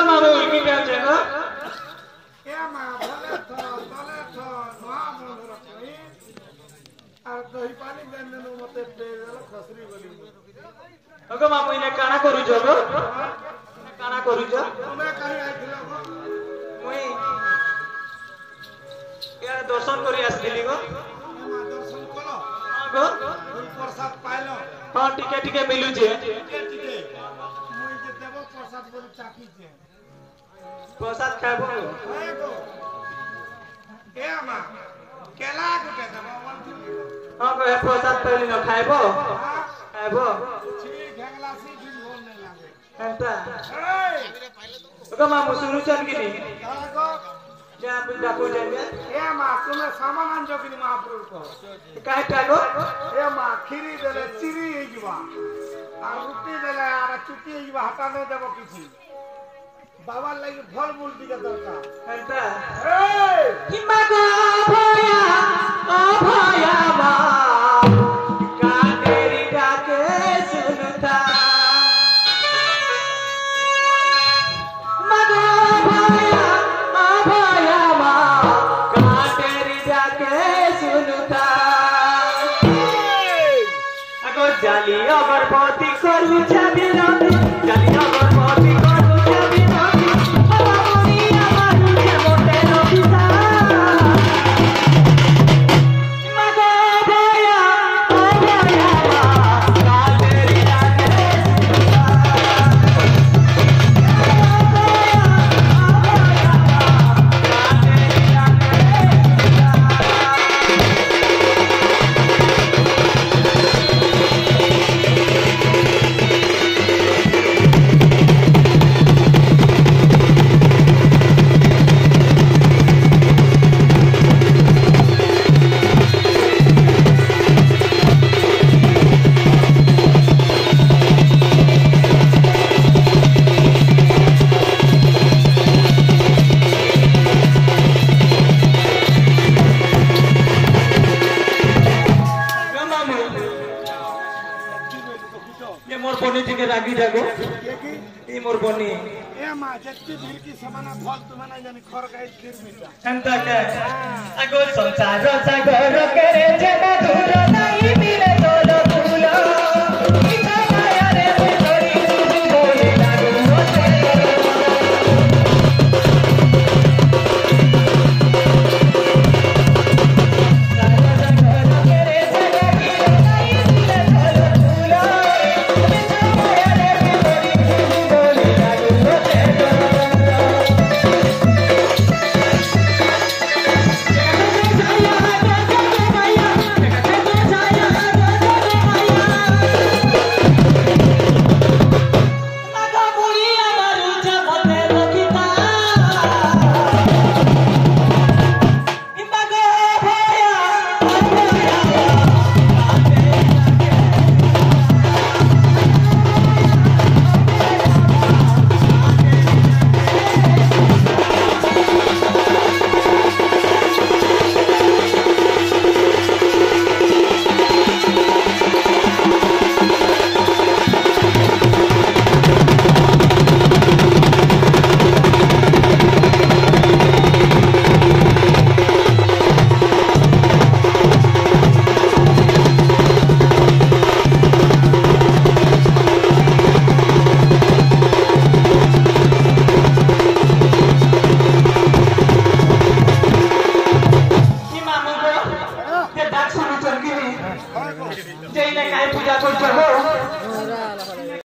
मामू की क्या चेगा ए मा भले थो तले थो नुआ मुंडर कोई আর দহি পানি দেন নো মতে পেল খসরি গলি ওগো মামু ইনে কানা করুছ গো কানা করুছ তুমি কাহি আইছিল গো মুই ইয়ার দর্শন করি আসলি গো মা দর্শন কলো গো ফুল প্রসাদ পাইলো हां टिके टिके मिलुजे টিকে টিকে মুই যে দেব প্রসাদ বলি চাকিছে प्रसाद खाबो এ গো এ মা কেলা গুটে দেব हां गो हे प्रसाद पहले न खाइबो खाइबो ठीक है ग्लासी दिन होल नहीं लागे एंता ए ओगो मामू सुनुचन किनी काला गो जा पे डाको जाइए ए मा तुम्हें सामान आनजो किनी महाप्रभु को काहे टागो ए मा खीरी देले चिरी हे जीवा आ रुटी देले आ चुटी हे जीवा हटा नहीं देबो किछि बाबा लागि फल मूल दिके दरकार एंता ए हिमा गो भया ओ भया मा काटेरी डाके सुनता मगो भया ओ भया मा काटेरी डाके सुनता अगो जाली अगरबत्ती करू छबी राती जाली अगरबत्ती करू छबी राती बाबा मोनिया मारू के मोटे नबिसा मगो भया ओ भया मा काटेरी डाके ये मोर बनी टिके रागी जागो के की ई मोर बनी ए मा जत्ती भीड़ की समाना फल तुमे नहीं जानी खर गाई खीर मिटा एंता के अगो संसार सागर करे जे मधुर नहीं